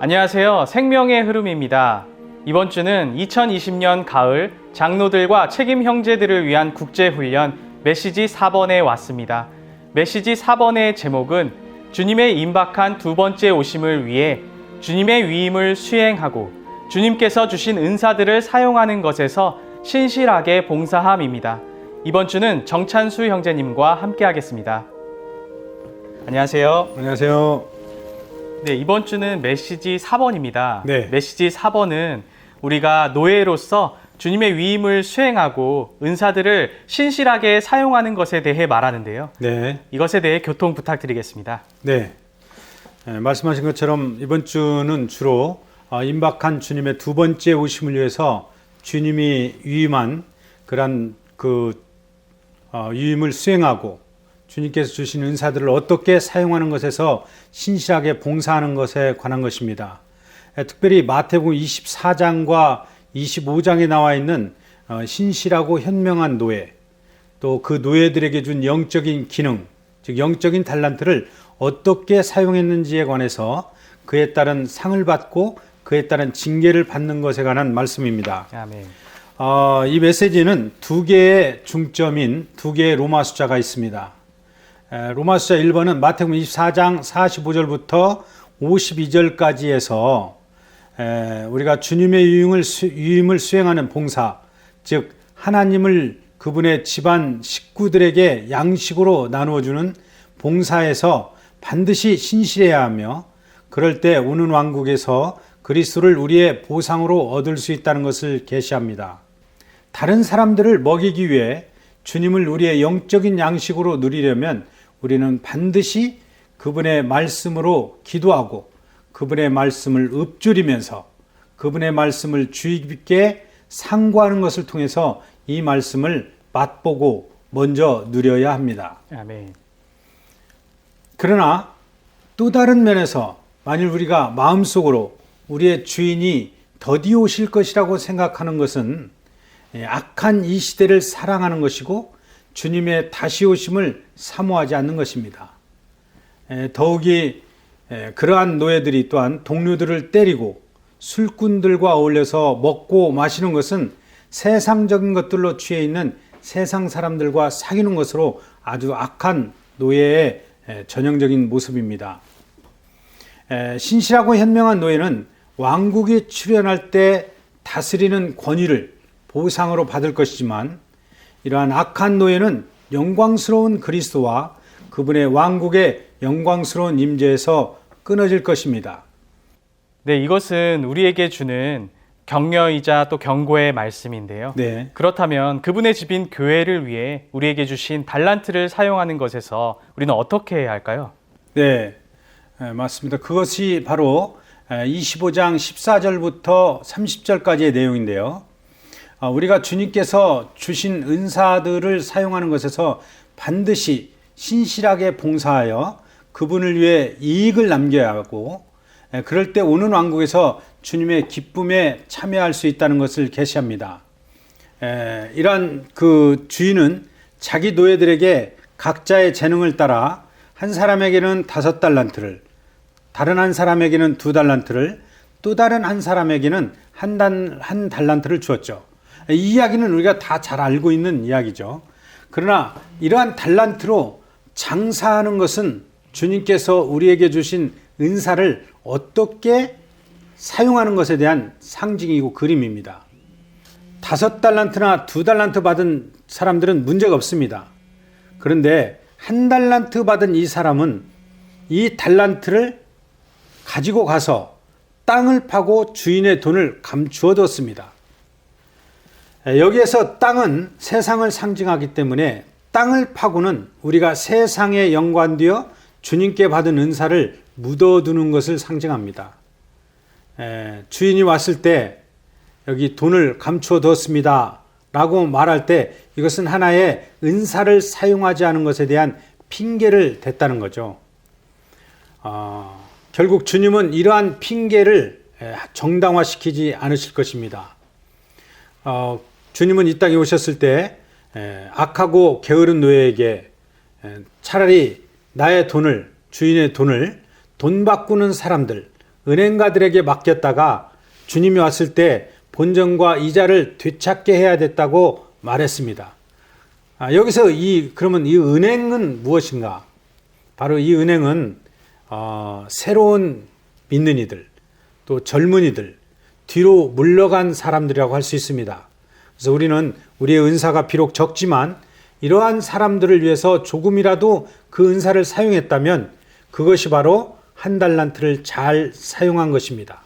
안녕하세요. 생명의 흐름입니다. 이번 주는 2020년 가을 장로들과 책임 형제들을 위한 국제훈련 메시지 4번에 왔습니다. 메시지 4번의 제목은 주님의 임박한 두 번째 오심을 위해 주님의 위임을 수행하고 주님께서 주신 은사들을 사용하는 것에서 신실하게 봉사함입니다. 이번 주는 정찬수 형제님과 함께 하겠습니다. 안녕하세요. 안녕하세요. 네, 이번 주는 메시지 4번입니다. 네. 메시지 4번은 우리가 노예로서 주님의 위임을 수행하고 은사들을 신실하게 사용하는 것에 대해 말하는데요. 네. 이것에 대해 교통 부탁드리겠습니다. 네. 말씀하신 것처럼 이번 주는 주로 임박한 주님의 두 번째 오심을 위해서 주님이 위임한 그런 위임을 수행하고 주님께서 주신 은사들을 어떻게 사용하는 것에서 신실하게 봉사하는 것에 관한 것입니다. 특별히 마태복음 24장과 25장에 나와 있는 신실하고 현명한 노예, 또 그 노예들에게 준 영적인 기능, 즉 영적인 달란트를 어떻게 사용했는지에 관해서 그에 따른 상을 받고 그에 따른 징계를 받는 것에 관한 말씀입니다. 아멘. 이 메시지는 두 개의 중점인 두 개의 로마 숫자가 있습니다. 로마 숫자 1번은 마태복음 24장 45절부터 52절까지 해서 우리가 주님의 위임을 수행하는 봉사, 즉 하나님을 그분의 집안 식구들에게 양식으로 나누어주는 봉사에서 반드시 신실해야 하며 그럴 때 오는 왕국에서 그리스도를 우리의 보상으로 얻을 수 있다는 것을 계시합니다. 다른 사람들을 먹이기 위해 주님을 우리의 영적인 양식으로 누리려면 우리는 반드시 그분의 말씀으로 기도하고 그분의 말씀을 읊조리면서 그분의 말씀을 주의 깊게 상고하는 것을 통해서 이 말씀을 맛보고 먼저 누려야 합니다. 아멘. 그러나 또 다른 면에서 만일 우리가 마음속으로 우리의 주인이 더디 오실 것이라고 생각하는 것은 악한 이 시대를 사랑하는 것이고 주님의 다시 오심을 사모하지 않는 것입니다. 더욱이 그러한 노예들이 또한 동료들을 때리고 술꾼들과 어울려서 먹고 마시는 것은 세상적인 것들로 취해 있는 세상 사람들과 사귀는 것으로 아주 악한 노예의 전형적인 모습입니다. 신실하고 현명한 노예는 왕국이 출현할 때 다스리는 권위를 보상으로 받을 것이지만 이러한 악한 노예는 영광스러운 그리스도와 그분의 왕국의 영광스러운 임재에서 끊어질 것입니다. 네, 이것은 우리에게 주는 격려이자 또 경고의 말씀인데요. 네. 그렇다면 그분의 집인 교회를 위해 우리에게 주신 달란트를 사용하는 것에서 우리는 어떻게 해야 할까요? 네, 맞습니다. 그것이 바로 25장 14절부터 30절까지의 내용인데요. 우리가 주님께서 주신 은사들을 사용하는 것에서 반드시 신실하게 봉사하여 그분을 위해 이익을 남겨야 하고 그럴 때 오는 왕국에서 주님의 기쁨에 참여할 수 있다는 것을 계시합니다. 이러한 그 주인은 자기 노예들에게 각자의 재능을 따라 한 사람에게는 5달란트를, 다른 한 사람에게는 2달란트를, 또 다른 한 사람에게는 한 달란트를 주었죠. 이 이야기는 우리가 다 잘 알고 있는 이야기죠. 그러나 이러한 달란트로 장사하는 것은 주님께서 우리에게 주신 은사를 어떻게 사용하는 것에 대한 상징이고 그림입니다. 5달란트나 2달란트 받은 사람들은 문제가 없습니다. 그런데 1달란트 받은 이 사람은 이 달란트를 가지고 가서 땅을 파고 주인의 돈을 감추어 뒀습니다. 여기에서 땅은 세상을 상징하기 때문에 땅을 파고는 우리가 세상에 연관되어 주님께 받은 은사를 묻어두는 것을 상징합니다. 주인이 왔을 때 여기 돈을 감추어 두었습니다 라고 말할 때 이것은 하나의 은사를 사용하지 않은 것에 대한 핑계를 댔다는 거죠. 결국 주님은 이러한 핑계를 정당화시키지 않으실 것입니다. 주님은 이 땅에 오셨을 때 악하고 게으른 노예에게 차라리 나의 돈을, 주인의 돈을 돈 바꾸는 사람들, 은행가들에게 맡겼다가 주님이 왔을 때 본전과 이자를 되찾게 해야 됐다고 말했습니다. 여기서 그러면 이 은행은 무엇인가? 바로 이 은행은 새로운 믿는 이들, 또 젊은이들, 뒤로 물러간 사람들이라고 할 수 있습니다. 그래서 우리는 우리의 은사가 비록 적지만 이러한 사람들을 위해서 조금이라도 그 은사를 사용했다면 그것이 바로 한 달란트를 잘 사용한 것입니다.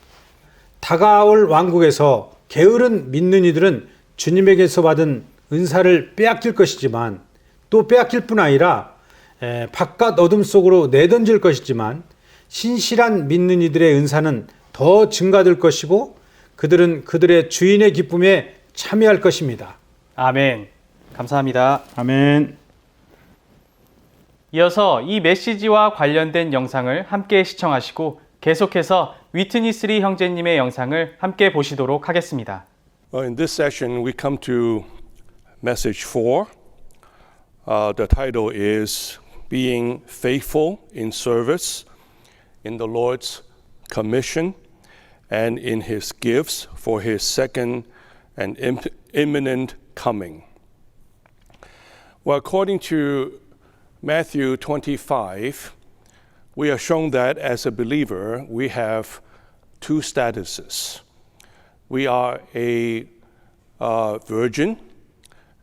다가올 왕국에서 게으른 믿는 이들은 주님에게서 받은 은사를 빼앗길 것이지만 또 빼앗길 뿐 아니라 바깥 어둠 속으로 내던질 것이지만 신실한 믿는 이들의 은사는 더 증가될 것이고 그들은 그들의 주인의 기쁨에 참여할 것입니다. 아멘. 감사합니다. 아멘. 이어서 이 메시지와 관련된 영상을 함께 시청하시고 계속해서 위트니스리 형제님의 영상을 함께 보시도록 하겠습니다. In this session, we come to message 4. The title is Being Faithful in Service in the Lord's Commission and in His Gifts for His Second and Imminent Coming. Well, according to Matthew 25, we are shown that as a believer, we have two statuses. We are a virgin,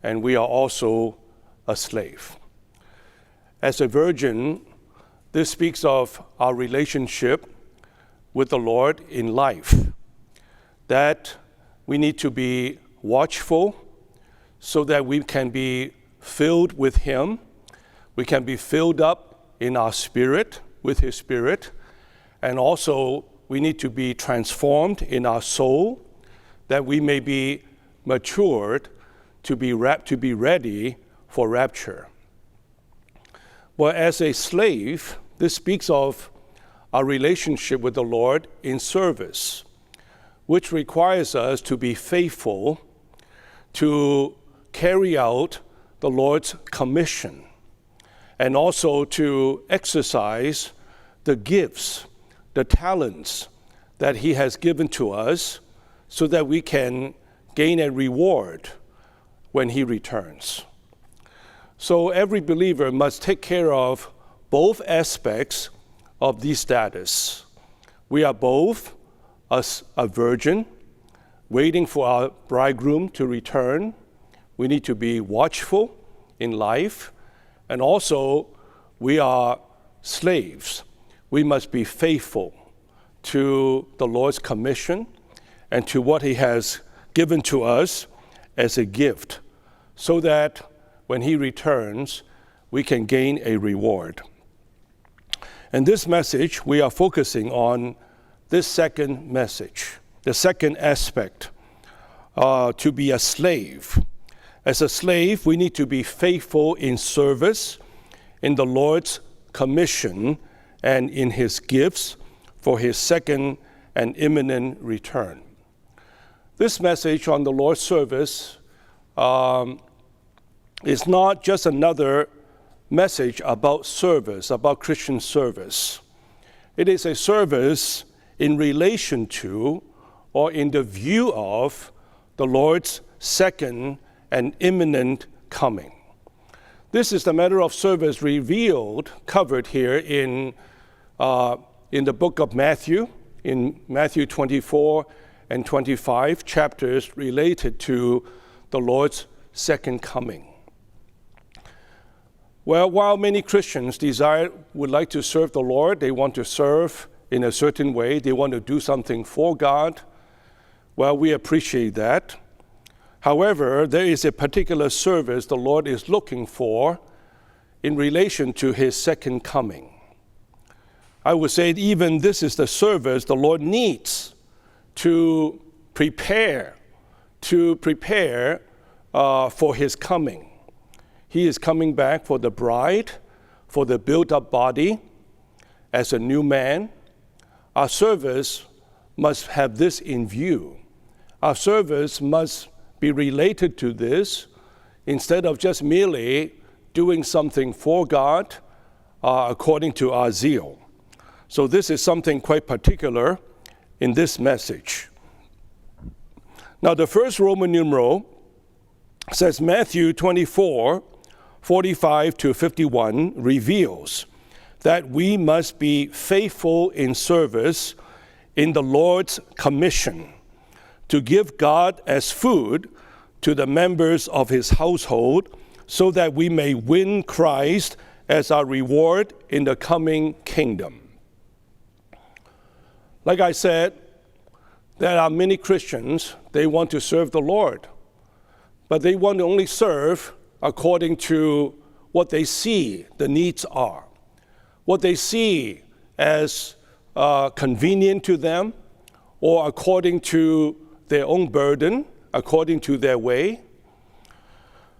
and we are also a slave. As a virgin, this speaks of our relationship with the Lord in life, that we need to be watchful so that we can be filled with Him. We can be filled up in our spirit, with His Spirit, and also we need to be transformed in our soul, that we may be matured to be ready for rapture. Well, as a slave, this speaks of our relationship with the Lord in service, which requires us to be faithful to carry out the Lord's commission, and also to exercise the gifts, the talents that He has given to us so that we can gain a reward when He returns. So every believer must take care of both aspects of this status. We are both a virgin waiting for our bridegroom to return. We need to be watchful in life. And also, we are slaves. We must be faithful to the Lord's commission and to what He has given to us as a gift, so that when He returns, we can gain a reward. In this message, we are focusing on this second message, the second aspect, to be a slave. As a slave, we need to be faithful in service, in the Lord's commission, and in His gifts for His second and imminent return. This message on the Lord's service is not just another message about service, about Christian service. It is a service in relation to or in the view of the Lord's second and imminent coming. This is the matter of service covered here in the book of Matthew, in Matthew 24 and 25 chapters related to the Lord's second coming. Well, while many Christians would like to serve the Lord, they want to serve in a certain way, they want to do something for God, well, we appreciate that. However, there is a particular service the Lord is looking for in relation to His second coming. I would say even this is the service the Lord needs to prepare for His coming. He is coming back for the bride, for the built-up body, as a new man. Our service must have this in view. Our service must be related to this, instead of just merely doing something for God according to our zeal. So this is something quite particular in this message. Now, the first Roman numeral says Matthew 24:45 to 51 reveals that we must be faithful in service in the Lord's commission to give God as food to the members of his household so that we may win Christ as our reward in the coming kingdom. Like I said, there are many Christians, they want to serve the Lord, but they want to only serve according to what they see the needs are, what they see as convenient to them, or according to their own burden, according to their way.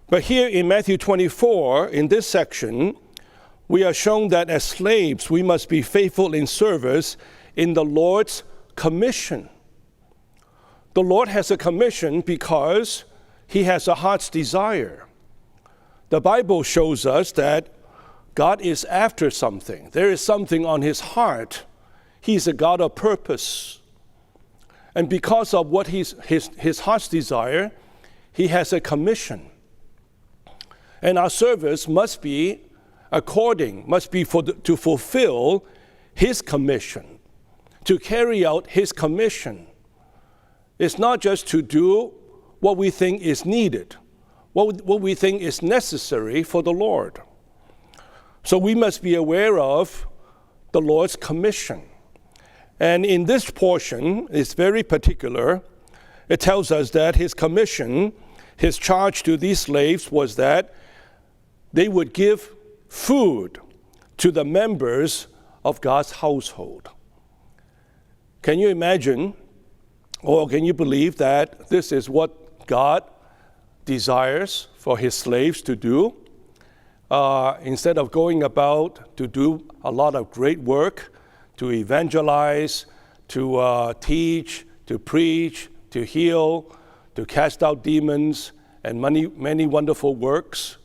But here in Matthew 24, in this section, we are shown that as slaves, we must be faithful in service in the Lord's commission. The Lord has a commission because he has a heart's desire. The Bible shows us that God is after something. There is something on his heart. He's a God of purpose. And because of what his heart's desire, he has a commission. And our service must be to fulfill his commission, to carry out his commission. It's not just to do what we think is needed, what we think is necessary for the Lord. So we must be aware of the Lord's commission. And in this portion, it's very particular. It tells us that his commission, his charge to these slaves was that they would give food to the members of God's household. Can you imagine, or can you believe that this is what God desires for his slaves to do? Instead of going about to do a lot of great work, to evangelize, to teach, to preach, to heal, to cast out demons, and many wonderful works,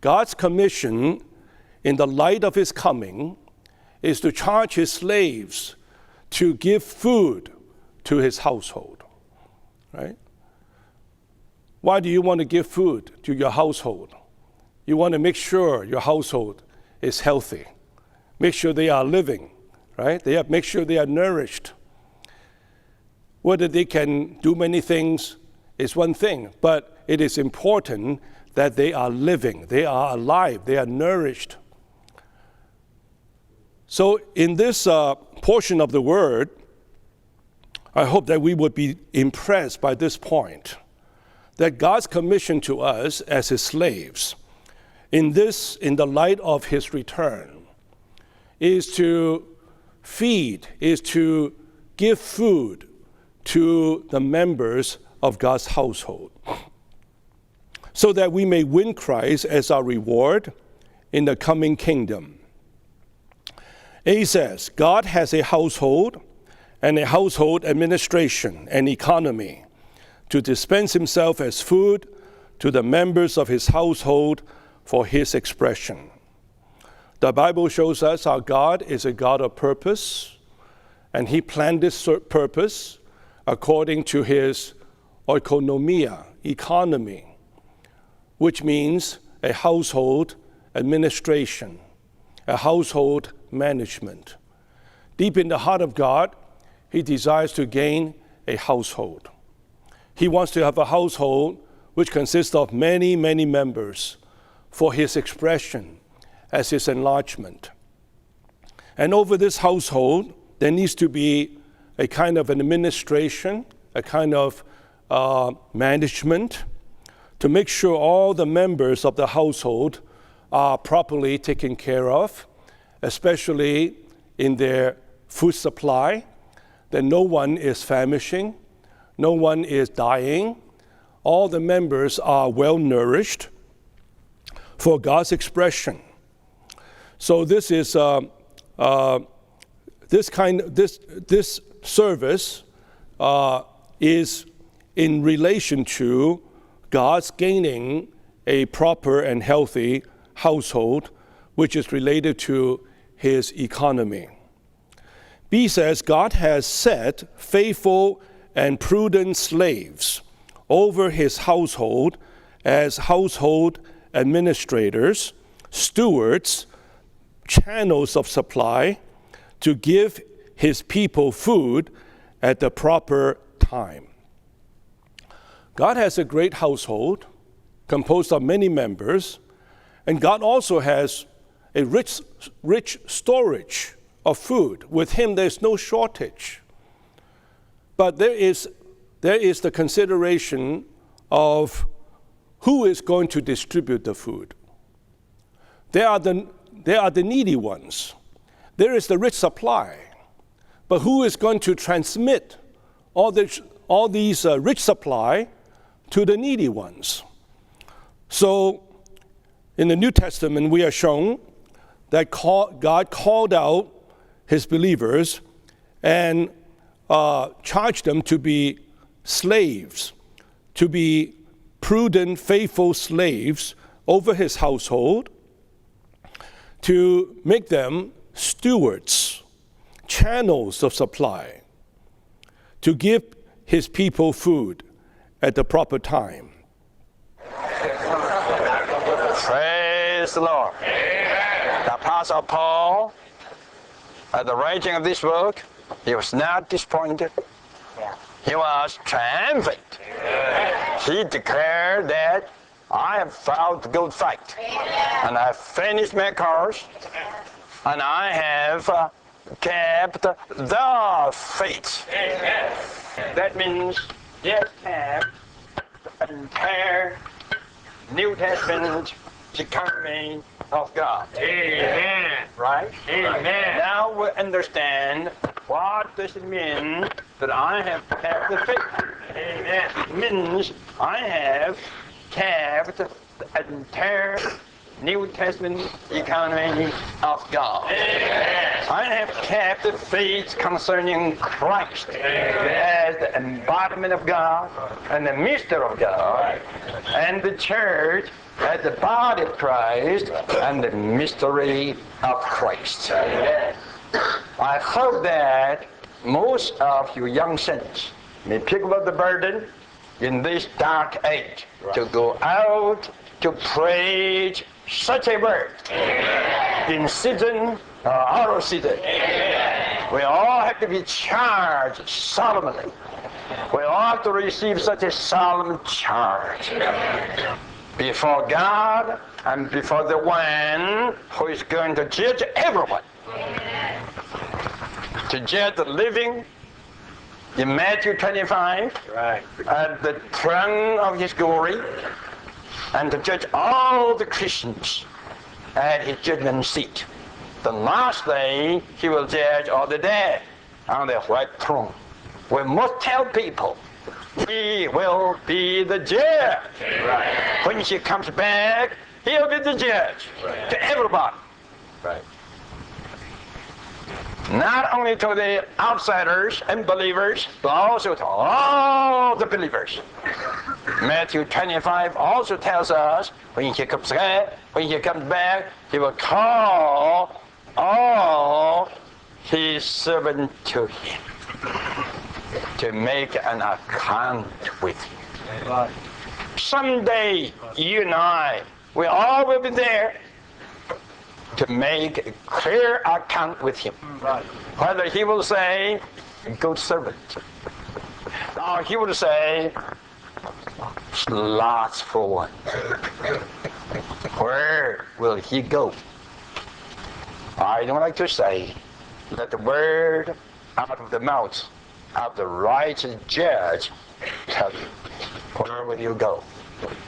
God's commission in the light of his coming is to charge his slaves to give food to his household, right? Why do you want to give food to your household? You want to make sure your household is healthy. Make sure they are living, right? Make sure they are nourished. Whether they can do many things is one thing, but it is important that they are living, they are alive, they are nourished. So in this portion of the word, I hope that we would be impressed by this point, that God's commission to us as his slaves, in the light of his return, is to feed, is to give food to the members of God's household, so that we may win Christ as our reward in the coming kingdom. A says, God has a household and a household administration and economy to dispense himself as food to the members of his household for his expression. The Bible shows us our God is a God of purpose, and he planned this purpose according to his oikonomia, economy, which means a household administration, a household management. Deep in the heart of God, he desires to gain a household. He wants to have a household which consists of many, many members for his expression as his enlargement. And over this household, there needs to be a kind of an administration, a kind of management to make sure all the members of the household are properly taken care of, especially in their food supply, that no one is famishing, no one is dying. All the members are well nourished for God's expression. So this is this service is in relation to God's gaining a proper and healthy household, which is related to his economy. B says, God has set faithful and prudent slaves over his household as household administrators, stewards, channels of supply to give his people food at the proper time. God has a great household composed of many members, and God also has a rich storage of food. With him, there's no shortage. But there is the consideration of who is going to distribute the food. There are the needy ones. There is the rich supply. But who is going to transmit all these rich supply to the needy ones? So in the New Testament, we are shown that God called out his believers and charged them to be slaves, to be prudent, faithful slaves over his household, to make them stewards, channels of supply, to give his people food at the proper time. Praise the Lord. Amen. The Apostle Paul, at the writing of this book, he was not disappointed. He was triumphant. Amen. He declared that I have fought the good fight. Amen. And I have finished my course. And I have kept the faith. Amen. That means yes, have the entire New Testament economy of God. Amen. Right? Amen. Now we understand what does it mean that I have kept the faith. Amen. It means I have kept the entire New Testament economy of God. Amen. I have kept the faith concerning Christ. Amen. As the embodiment of God and the mystery of God, and the church as the body of Christ and the mystery of Christ. Amen. I hope that most of you young saints may pick up the burden in this dark age to go out to preach such a word. Amen. In season or out of season. Amen. We all have to be charged solemnly. We all have to receive such a solemn charge before God and before the one who is going to judge everyone. Amen. To judge the living in Matthew 25, right, at the throne of his glory, and to judge all the Christians at his judgment seat. The last day, he will judge all the dead on the white throne. We must tell people, he will be the judge. Right. When he comes back, he'll be the judge, right, to everybody. Right. Not only to the outsiders and believers, but also to all the believers. Matthew 25 also tells us when he comes back, he will call all his servants to him to make an account with him. Someday, you and I, we all will be there to make a clear account with him. Right. Whether he will say, good servant, or he will say, slothful one. Where will he go? I don't like to say, let the word out of the mouth of the righteous judge tell you, where will you go?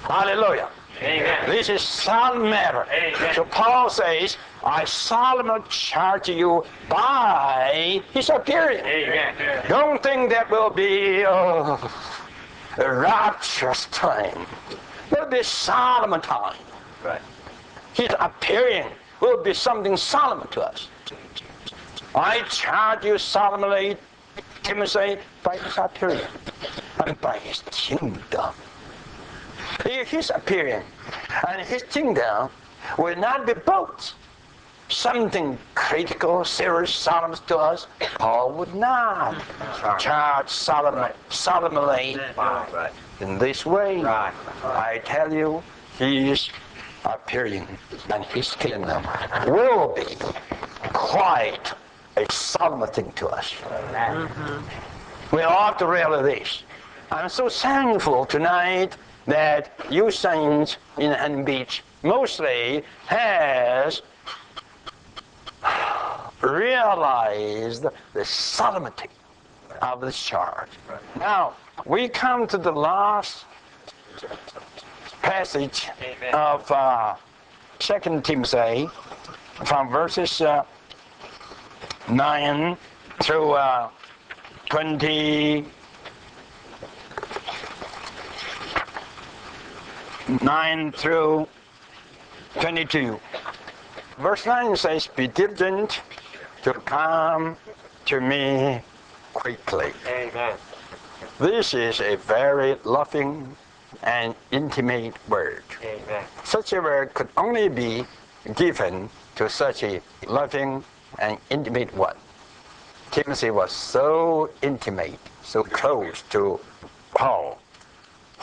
Hallelujah. Amen. This is solemn matter. Amen. So Paul says, I solemnly charge you by his appearing. Amen. Don't think that will be a rapturous time. It will be a solemn time. Right. His appearing will be something solemn to us. I charge you solemnly, Timothy, by his appearing and by his kingdom. His appearing and his kingdom will not be both something critical, serious, solemn to us, Paul would not charge solemnly in this way. I tell you, he is appearing, and his kingdom will be quite a solemn thing to us. We ought to realize this. I'm so thankful tonight that you saints in Huntington Beach mostly has realized the solemnity of this charge. Now, we come to the last passage of 2 Timothy from verses 9 through 29 through 22. Verse 9 says, "Be diligent to come to me quickly." Amen. This is a very loving and intimate word. Amen. Such a word could only be given to such a loving and intimate one. Timothy was so intimate, so close to Paul.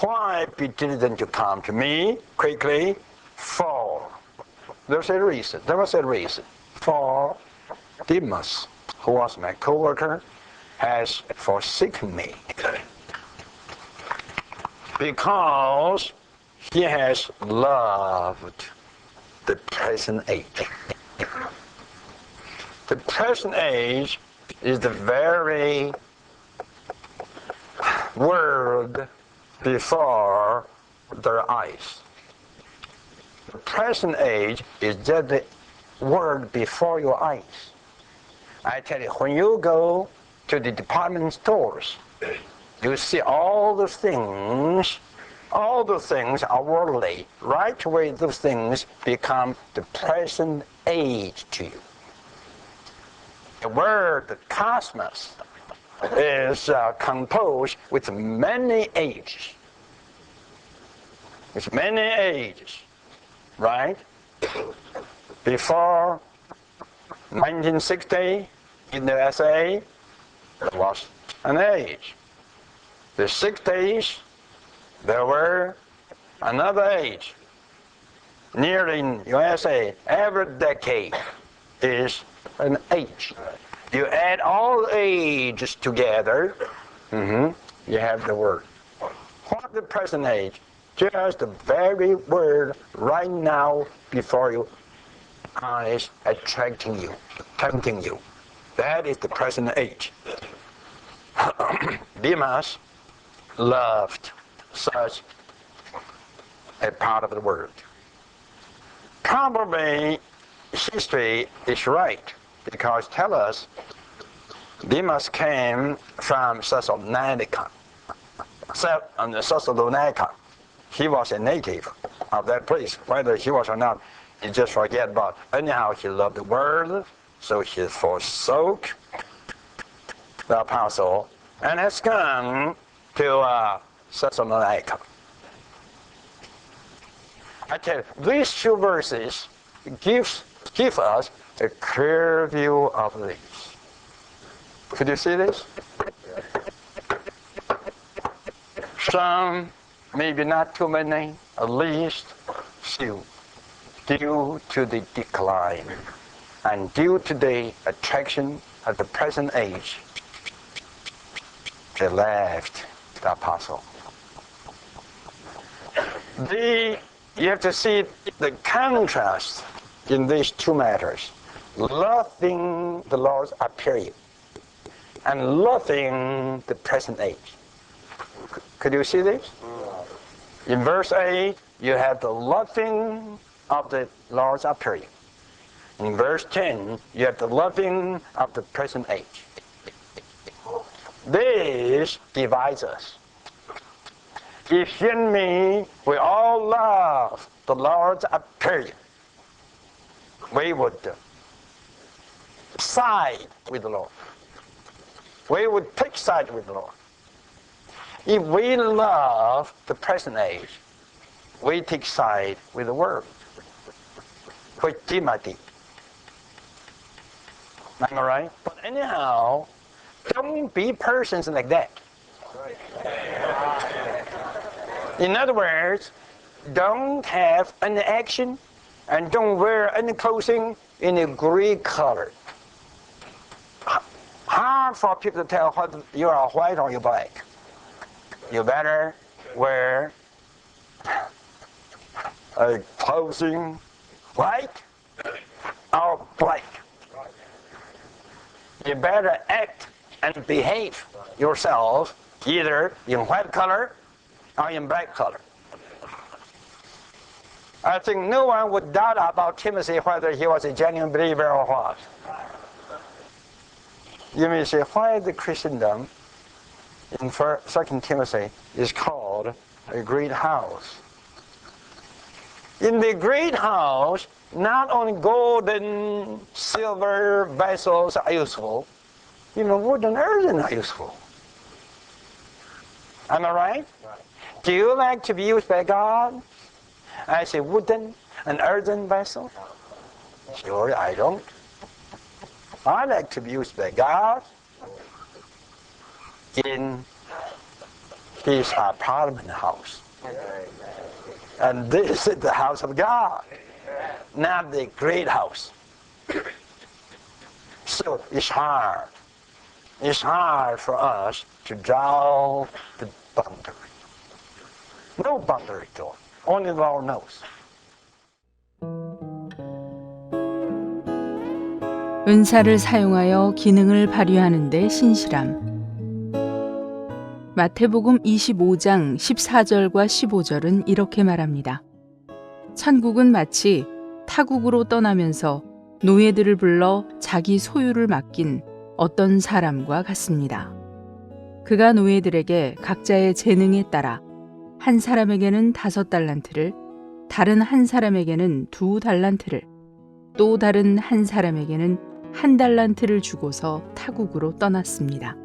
Why be diligent to come to me quickly? For there was a reason. For Demas, who was my co-worker, has forsaken me, because he has loved the present age. The present age is the very word before their eyes. The present age is just the word before your eyes. I tell you, when you go to the department stores, you see all the things are worldly. Right away, those things become the present age to you. The word cosmos is composed with many ages. It's many ages, right? Before 1960 in the USA, there was an age. The 60s, there were another age. Nearly in USA, every decade is an age. You add all the ages together, you have the word. What the present age? Just the very word right now before your eyes, attracting you, tempting you. That is the present age. Demas loved such a part of the word. Probably history is right, because tell us Demas came from Thessalonica. He was a native of that place. Whether he was or not, you just forget about. Anyhow, he loved the word, so he forsook the apostle and has come to Thessalonica. I tell you, these two verses give us a clear view of this. Could you see this? Some, maybe not too many, at least few, due to the decline and due to the attraction of the present age, they left the apostle. You have to see the contrast in these two matters. Loving the Lord's appearing and loving the present age. Could you see this? In verse 8, you have the loving of the Lord's appearing. In verse 10, you have the loving of the present age. This divides us. If you and me, we all love the Lord's appearing, we would side with the Lord. We would take side with the Lord. If we love the present age, we take side with the world, which Timothy did. Am I right? But anyhow, don't be persons like that. In other words, don't have any action and don't wear any clothing in a gray color. Hard for people to tell whether you are white or you're black. You better wear a clothing white or black. You better act and behave yourself either in white color or in black color. I think no one would doubt about Timothy whether he was a genuine believer or what. You may say, why the Christendom in 2 Timothy is called a great house? In the great house, not only gold and silver vessels are useful, even wood and earthen are useful. Am I right? Do you like to be used by God as a wooden and earthen vessel? Sure, I don't. I like to be used by God in His apartment house. And this is the house of God, not the great house. So it's hard. It's hard for us to draw the boundary. No boundary to it. Only the Lord knows. 은사를 사용하여 기능을 발휘하는 데 신실함. 마태복음 25장 14절과 15절은 이렇게 말합니다. 천국은 마치 타국으로 떠나면서 노예들을 불러 자기 소유를 맡긴 어떤 사람과 같습니다. 그가 노예들에게 각자의 재능에 따라 한 사람에게는 5달란트를, 다른 한 사람에게는 2달란트를, 또 다른 한 사람에게는 1달란트를 주고서 타국으로 떠났습니다.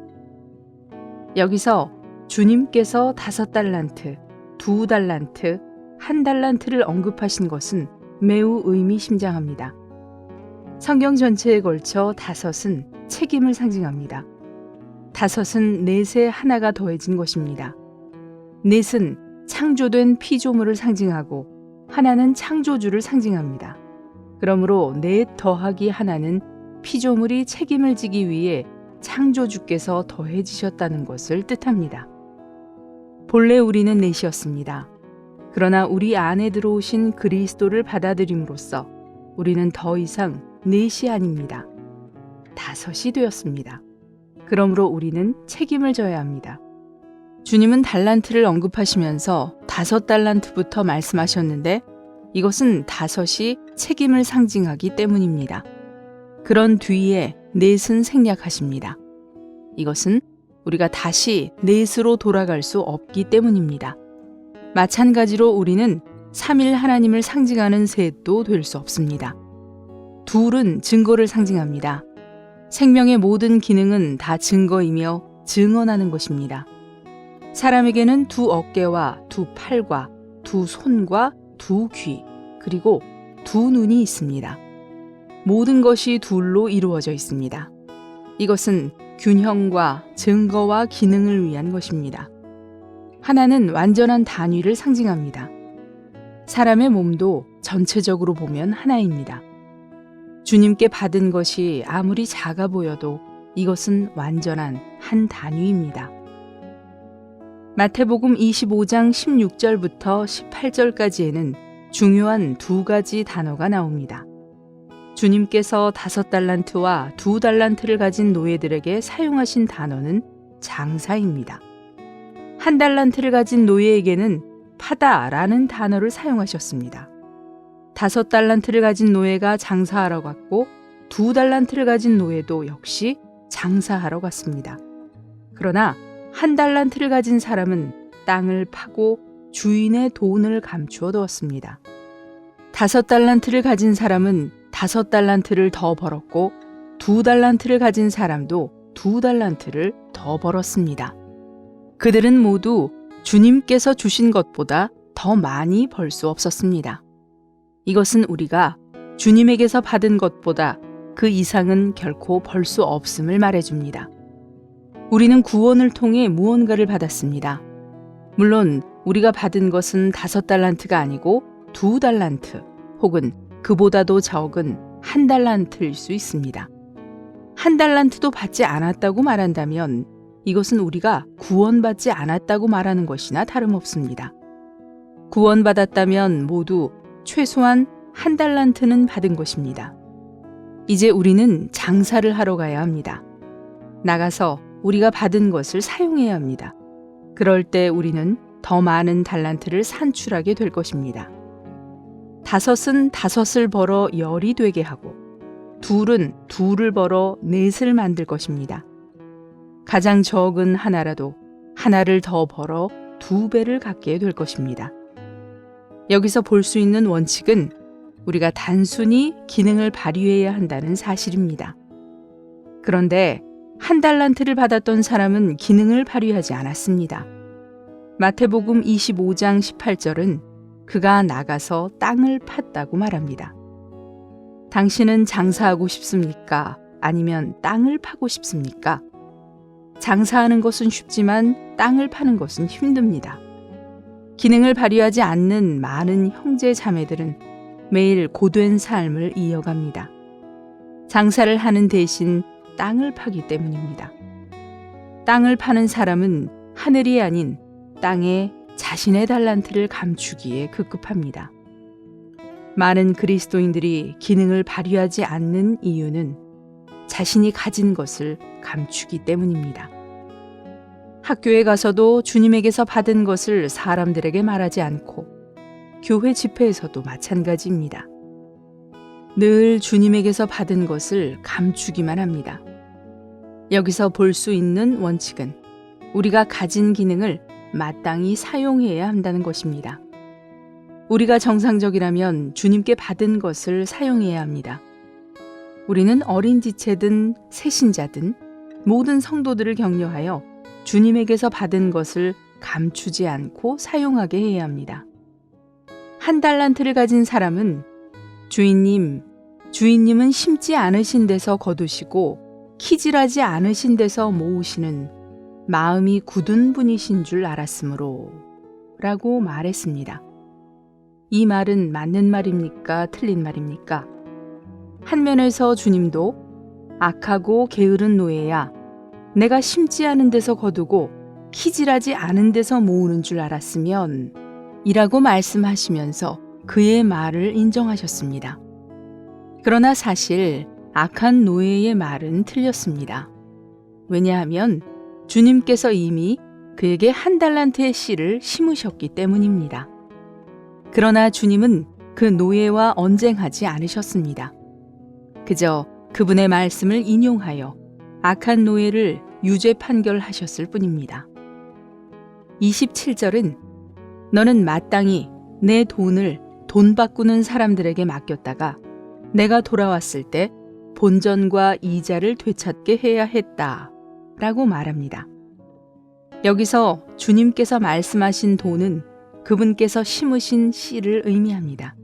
여기서 주님께서 5달란트, 2달란트, 1달란트를 언급하신 것은 매우 의미심장합니다. 성경 전체에 걸쳐 5은 책임을 상징합니다. 5은 넷에 하나가 더해진 것입니다. 넷은 창조된 피조물을 상징하고 하나는 창조주를 상징합니다. 그러므로 넷 더하기 하나는 피조물이 책임을 지기 위해 창조주께서 더해지셨다는 것을 뜻합니다. 본래 우리는 넷이었습니다. 그러나 우리 안에 들어오신 그리스도를 받아들임으로써 우리는 더 이상 넷이 아닙니다. 5이 되었습니다. 그러므로 우리는 책임을 져야 합니다. 주님은 달란트를 언급하시면서 5달란트부터 말씀하셨는데 이것은 5이 책임을 상징하기 때문입니다. 그런 뒤에 넷은 생략하십니다. 이것은 우리가 다시 넷으로 돌아갈 수 없기 때문입니다. 마찬가지로 우리는 3일 하나님을 상징하는 셋도 될 수 없습니다. 2은 증거를 상징합니다. 생명의 모든 기능은 다 증거이며 증언하는 것입니다. 사람에게는 2 어깨와 2 팔과 2 손과 2 귀, 그리고 2 눈이 있습니다. 모든 것이 둘로 이루어져 있습니다. 이것은 균형과 증거와 기능을 위한 것입니다. 하나는 완전한 단위를 상징합니다. 사람의 몸도 전체적으로 보면 하나입니다. 주님께 받은 것이 아무리 작아 보여도 이것은 완전한 한 단위입니다. 마태복음 25장 16절부터 18절까지에는 중요한 2가지 단어가 나옵니다. 주님께서 5달란트와 2달란트를 가진 노예들에게 사용하신 단어는 장사입니다. 1달란트를 가진 노예에게는 파다라는 단어를 사용하셨습니다. 5달란트를 가진 노예가 장사하러 갔고 2달란트를 가진 노예도 역시 장사하러 갔습니다. 그러나 1달란트를 가진 사람은 땅을 파고 주인의 돈을 감추어 두었습니다. 5달란트를 가진 사람은 5달란트를 더 벌었고 2달란트를 가진 사람도 2달란트를 더 벌었습니다. 그들은 모두 주님께서 주신 것보다 더 많이 벌 수 없었습니다. 이것은 우리가 주님에게서 받은 것보다 그 이상은 결코 벌 수 없음을 말해줍니다. 우리는 구원을 통해 무언가를 받았습니다. 물론 우리가 받은 것은 5달란트가 아니고 2달란트 혹은 그보다도 적은 1달란트일 수 있습니다. 1달란트도 받지 않았다고 말한다면 이것은 우리가 구원받지 않았다고 말하는 것이나 다름없습니다. 구원받았다면 모두 최소한 1달란트는 받은 것입니다. 이제 우리는 장사를 하러 가야 합니다. 나가서 우리가 받은 것을 사용해야 합니다. 그럴 때 우리는 더 많은 달란트를 산출하게 될 것입니다. 5은 5을 벌어 10이 되게 하고 2은 2를 벌어 4을 만들 것입니다. 가장 적은 하나라도 하나를 더 벌어 2배를 갖게 될 것입니다. 여기서 볼 수 있는 원칙은 우리가 단순히 기능을 발휘해야 한다는 사실입니다. 그런데 1달란트를 받았던 사람은 기능을 발휘하지 않았습니다. 마태복음 25장 18절은 그가 나가서 땅을 팠다고 말합니다. 당신은 장사하고 싶습니까? 아니면 땅을 파고 싶습니까? 장사하는 것은 쉽지만 땅을 파는 것은 힘듭니다. 기능을 발휘하지 않는 많은 형제 자매들은 매일 고된 삶을 이어갑니다. 장사를 하는 대신 땅을 파기 때문입니다. 땅을 파는 사람은 하늘이 아닌 땅에 자신의 달란트를 감추기에 급급합니다. 많은 그리스도인들이 기능을 발휘하지 않는 이유는 자신이 가진 것을 감추기 때문입니다. 학교에 가서도 주님에게서 받은 것을 사람들에게 말하지 않고 교회 집회에서도 마찬가지입니다. 늘 주님에게서 받은 것을 감추기만 합니다. 여기서 볼 수 있는 원칙은 우리가 가진 기능을 마땅히 사용해야 한다는 것입니다. 우리가 정상적이라면 주님께 받은 것을 사용해야 합니다. 우리는 어린 지체든 새신자든 모든 성도들을 격려하여 주님에게서 받은 것을 감추지 않고 사용하게 해야 합니다. 1달란트를 가진 사람은 주인님은 심지 않으신 데서 거두시고 키질하지 않으신 데서 모으시는 마음이 굳은 분이신 줄 알았으므로 라고 말했습니다. 이 말은 맞는 말입니까? 틀린 말입니까? 한 면에서 주님도 악하고 게으른 노예야, 내가 심지 않은 데서 거두고 키질하지 않은 데서 모으는 줄 알았으면 이라고 말씀하시면서 그의 말을 인정하셨습니다. 그러나 사실 악한 노예의 말은 틀렸습니다. 왜냐하면 주님께서 이미 그에게 1달란트의 씨를 심으셨기 때문입니다. 그러나 주님은 그 노예와 언쟁하지 않으셨습니다. 그저 그분의 말씀을 인용하여 악한 노예를 유죄 판결하셨을 뿐입니다. 27절은 너는 마땅히 내 돈을 돈 바꾸는 사람들에게 맡겼다가 내가 돌아왔을 때 본전과 이자를 되찾게 해야 했다 라고 말합니다. 여기서 주님께서 말씀하신 돈은 그분께서 심으신 씨를 의미합니다.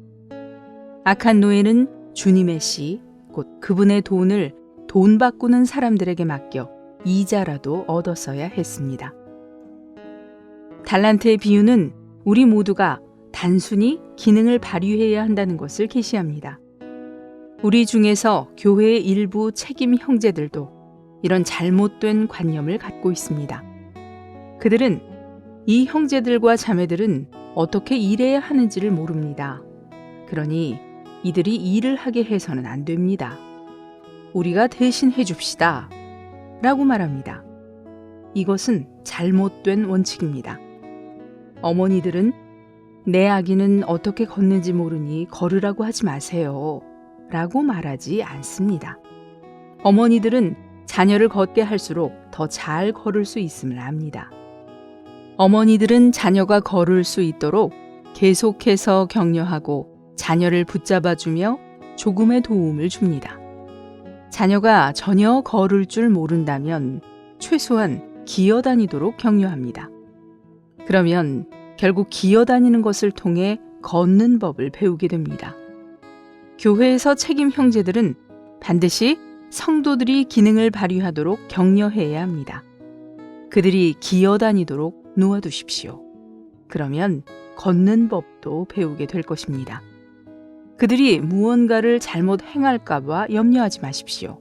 악한 노예는 주님의 씨, 곧 그분의 돈을 돈 바꾸는 사람들에게 맡겨 이자라도 얻었어야 했습니다. 달란트의 비유는 우리 모두가 단순히 기능을 발휘해야 한다는 것을 계시합니다. 우리 중에서 교회의 일부 책임 형제들도 이런 잘못된 관념을 갖고 있습니다. 그들은 이 형제들과 자매들은 어떻게 일해야 하는지를 모릅니다. 그러니 이들이 일을 하게 해서는 안 됩니다. 우리가 대신 해줍시다 라고 말합니다. 이것은 잘못된 원칙입니다. 어머니들은 내 아기는 어떻게 걷는지 모르니 걸으라고 하지 마세요 라고 말하지 않습니다. 어머니들은 자녀를 걷게 할수록 더 잘 걸을 수 있음을 압니다. 어머니들은 자녀가 걸을 수 있도록 계속해서 격려하고 자녀를 붙잡아주며 조금의 도움을 줍니다. 자녀가 전혀 걸을 줄 모른다면 최소한 기어다니도록 격려합니다. 그러면 결국 기어다니는 것을 통해 걷는 법을 배우게 됩니다. 교회에서 책임 형제들은 반드시 성도들이 기능을 발휘하도록 격려해야 합니다. 그들이 기어다니도록 놓아두십시오. 그러면 걷는 법도 배우게 될 것입니다. 그들이 무언가를 잘못 행할까봐 염려하지 마십시오.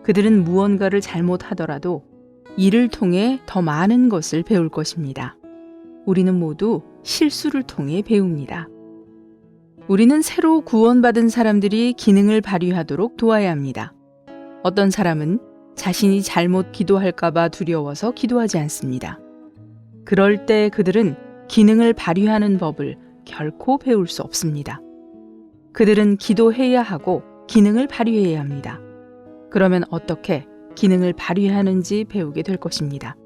그들은 무언가를 잘못하더라도 이를 통해 더 많은 것을 배울 것입니다. 우리는 모두 실수를 통해 배웁니다. 우리는 새로 구원받은 사람들이 기능을 발휘하도록 도와야 합니다. 어떤 사람은 자신이 잘못 기도할까봐 두려워서 기도하지 않습니다. 그럴 때 그들은 기능을 발휘하는 법을 결코 배울 수 없습니다. 그들은 기도해야 하고 기능을 발휘해야 합니다. 그러면 어떻게 기능을 발휘하는지 배우게 될 것입니다.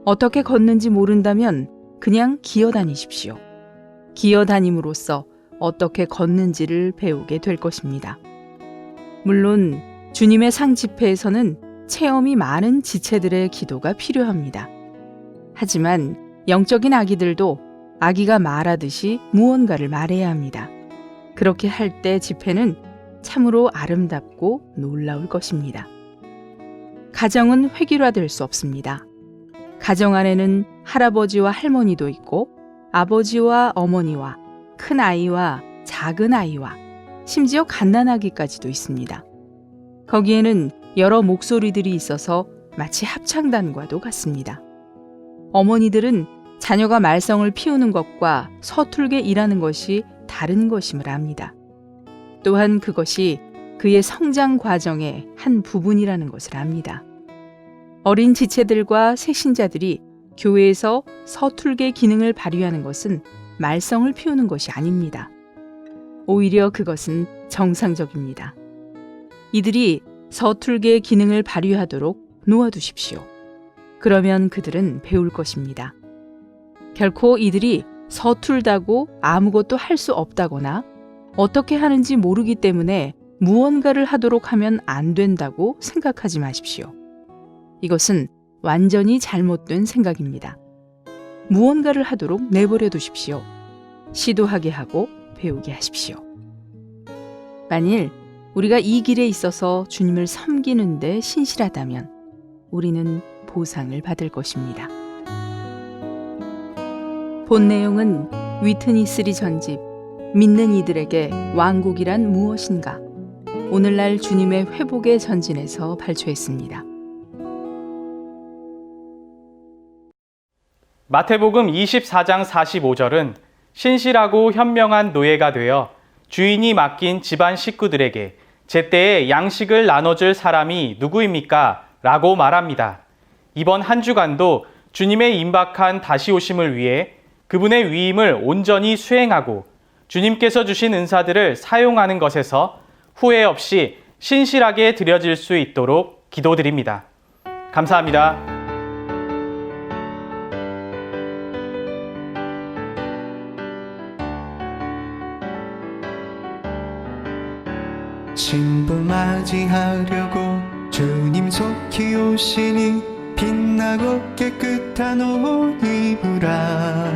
어떻게 걷는지 모른다면 그냥 기어다니십시오. 기어다님으로써 어떻게 걷는지를 배우게 될 것입니다. 물론 주님의 상 집회에서는 체험이 많은 지체들의 기도가 필요합니다. 하지만 영적인 아기들도 아기가 말하듯이 무언가를 말해야 합니다. 그렇게 할 때 집회는 참으로 아름답고 놀라울 것입니다. 가정은 획일화될 수 없습니다. 가정 안에는 할아버지와 할머니도 있고 아버지와 어머니와 큰 아이와 작은 아이와 심지어 갓난아기까지도 있습니다. 거기에는 여러 목소리들이 있어서 마치 합창단과도 같습니다. 어머니들은 자녀가 말썽을 피우는 것과 서툴게 일하는 것이 다른 것임을 압니다. 또한 그것이 그의 성장 과정의 한 부분이라는 것을 압니다. 어린 지체들과 새신자들이 교회에서 서툴게 기능을 발휘하는 것은 말썽을 피우는 것이 아닙니다. 오히려 그것은 정상적입니다. 이들이 서툴게 기능을 발휘하도록 놓아두십시오. 그러면 그들은 배울 것입니다. 결코 이들이 서툴다고 아무것도 할 수 없다거나 어떻게 하는지 모르기 때문에 무언가를 하도록 하면 안 된다고 생각하지 마십시오. 이것은 완전히 잘못된 생각입니다. 무언가를 하도록 내버려 두십시오. 시도하게 하고 배우게 하십시오. 만일 우리가 이 길에 있어서 주님을 섬기는 데 신실하다면 우리는 보상을 받을 것입니다. 본 내용은 위트니 스리 전집 믿는 이들에게 왕국이란 무엇인가? 오늘날 주님의 회복의 전진에서 발췌했습니다. 마태복음 24장 45절은 신실하고 현명한 노예가 되어 주인이 맡긴 집안 식구들에게 제때에 양식을 나눠줄 사람이 누구입니까? 라고 말합니다. 이번 한 주간도 주님의 임박한 다시 오심을 위해 그분의 위임을 온전히 수행하고 주님께서 주신 은사들을 사용하는 것에서 후회 없이 신실하게 드려질 수 있도록 기도드립니다. 감사합니다. 신부 맞이하려고 주님 속히 오시니 빛나고 깨끗한 옷 입으라.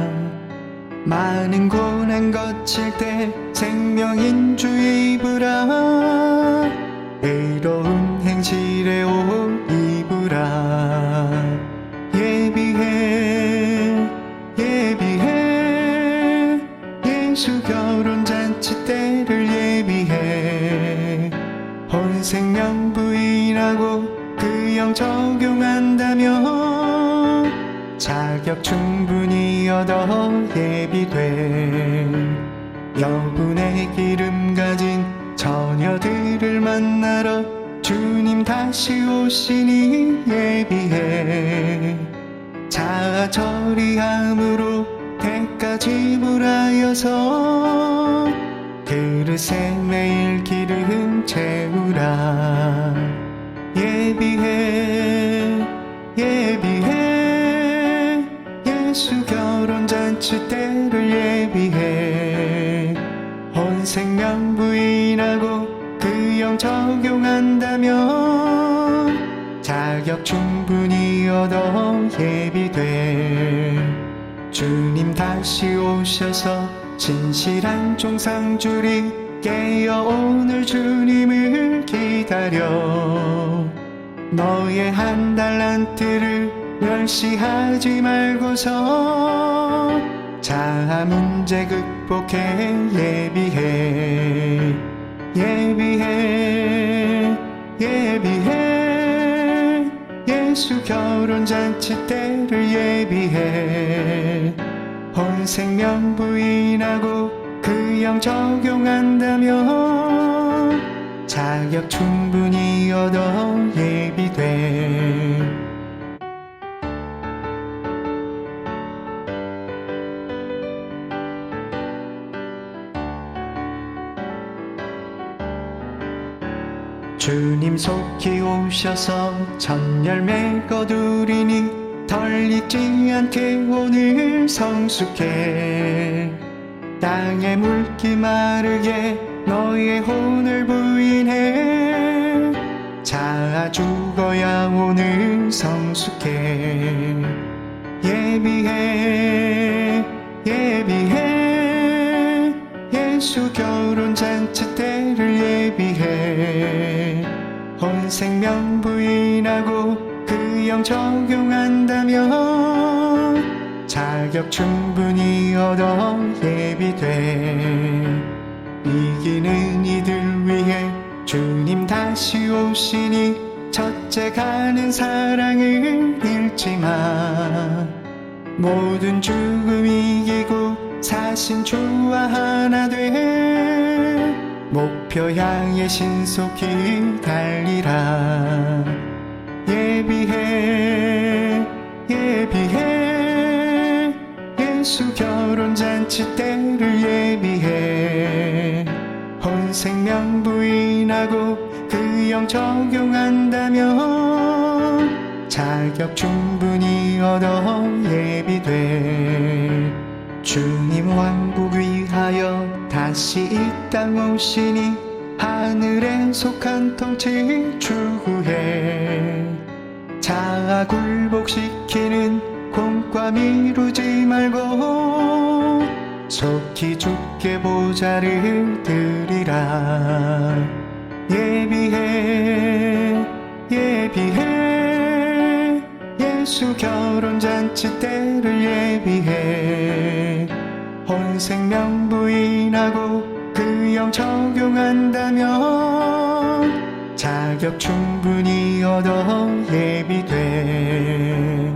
많은 고난 거칠 때 생명인 주 입으라. 의로운 행실의 옷 입으라. 예비해 예비해 예수 결혼잔치 때를 예비해. 온 생명 부인하고 그 영 적용한다면 자격 충분히 얻어 예비돼. 여분의 기름 가진 처녀들을 만나러 주님 다시 오시니 예비해. 자아 처리함으로 대가 지불하여서 그릇에 매일 기름 채우라. 예비해 예비해 예수 결혼잔치 때를 예비해. 온 생명 부인하고 그 영 적용한다면 자격 충분히 얻어 예비돼. 주님 다시 오셔서 진실한 종상 줄이 깨어 오늘 주님을 기다려 너의 한 달란트를 멸시하지 말고서 자아 문제 극복해 예비해 예비해 예비해 예수 결혼잔치 때를 예비해 온 생명 부인하고 그 영 적용한다면 자격 충분히 얻어 예비돼 주님 속히 오셔서 첫 열매 거두리니 덜 익지 않게 오늘 성숙해 땅에 물기 마르게 너의 혼을 부인해 자아 죽어야 오늘 성숙해 예비해 예비해 예수 결혼잔치 때를 예비해 온 생명 부인하고 그 영 적용한다면 자격 충분히 얻어 예비돼 이기는 이들 위해 주님 다시 오시니 첫째 가는 사랑을 잃지 마 모든 죽음 이기고 사신 주와 하나 돼 목표 향해 신속히 달리라 예비해 예비해 예수 결혼잔치 때를 예비해 온 생명 부인하고 그 영 적용한다면 자격 충분히 얻어 예비돼 주님 왕국 위하여 다시 이 땅 오시니 하늘에 속한 통치 추구해 자아 굴복시키는 공과 미루지 말고 속히 주께 보좌를 드리라 예비해 예비해 예수 결혼잔치 때를 예비해 온 생명 부인하고 그 영 적용한다면 자격 충분히 얻어 예비돼